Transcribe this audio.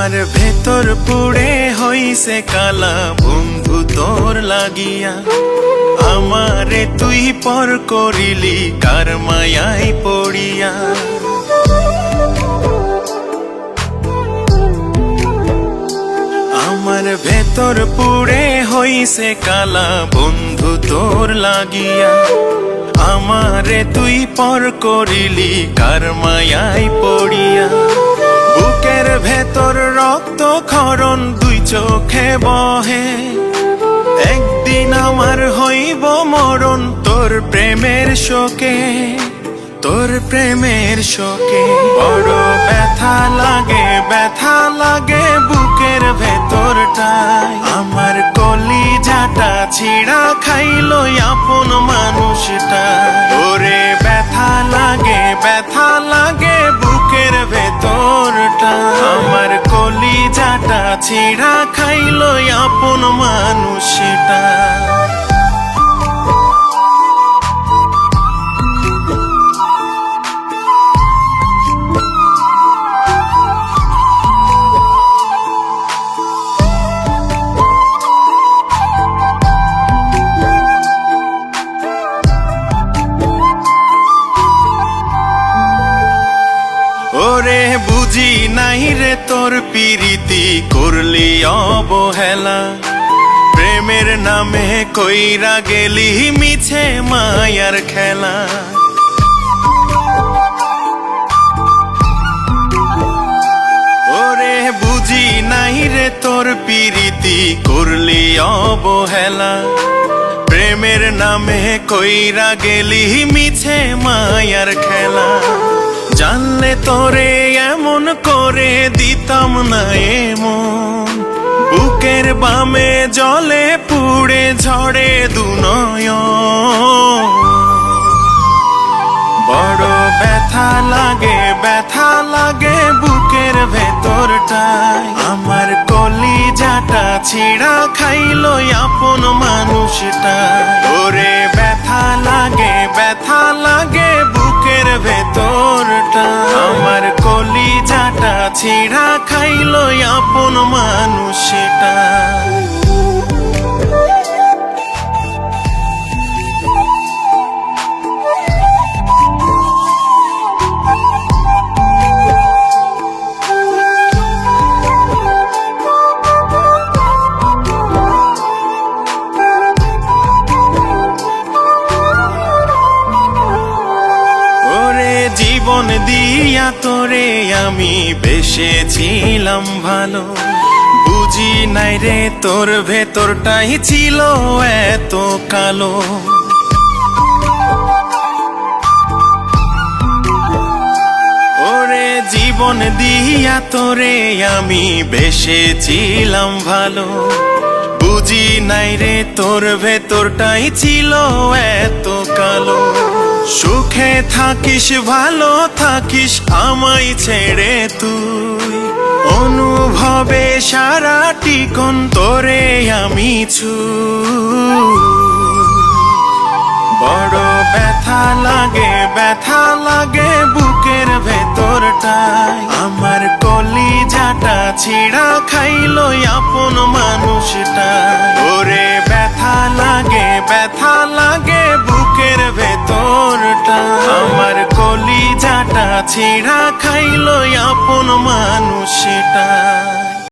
আমার ভেতর পুড়ে হইছে কালা বন্ধু তোর লাগিয়া, আমারে তুই পর করিলি কার মায়ায় পড়িয়া। আমার ভেতর পুড়ে হইছে কালা বন্ধু তোর লাগিয়া, আমারে তুই পর করিলি কার মায়ায় পড়িয়া। বুকের ভেতর রক্ত ক্ষরণ দুই চোখে বহে, একদিন আমার হইব মরণ তোর প্রেমের শোকে, তোর প্রেমের শোকে। বড় ব্যথা লাগে বুকের ভেতরটায়, আমার কলিজাটা ছিঁড়া খাইলো আপন মানুষটা। ওরে ব্যথা লাগে বুকের ভেতরটা, আমার কলিজাটা ছিঁড়া খাইলো আপন মানুষটা। ওরে বুঝি নাই রে তোর পিরিতি করলি অবহেলা, প্রেমের নামে কইরা গেলি মিছে মায়ার খেলা। ওরে বুঝি নাই রে তোর পিরিতি করলি অবহেলা, প্রেমের নামে কইরা গেলি মিছে মায়ার খেলা। জানলে তোরে এমন করে দিতাম না এমন, বুকের বামে জলে পুড়ে ঝরে দুনয়ন। বড় ব্যথা লাগে বুকের ভেতরটায়, আমার কলিজাটা ছিঁড়া খাইলো আপন মানুষটা। ওরে ব্যথা লাগে বুকের ভেতরটা, আমার কলিজাটা ছিঁড়া খাইলো আপন মানুষটা। জীবন দিয়া তোরে আমি বেসেছিলাম ভালো, বুঝি নাই রে তোর ভেতরটাই ছিল এত কালো। ওরে জীবন দিয়া তোরে আমি বেসেছিলাম ভালো, বুঝি নাই রে তোর ভেতরটাই ছিল এত কালো। সুখে থাকিস ভালো থাকিস আমায় ছেড়ে তুই, অনুভবে সারাটি কোন তোরে আমি বড় ব্যথা লাগে বুকের ভেতরটায়, আমার কলিজাটা ছিঁড়া খাইলো আপন মানুষটা। ওরে ব্যথা লাগে বুকের ভেতরটা, আমার কলিজাটা ছিঁড়া খাইলো আপন মানুষটা।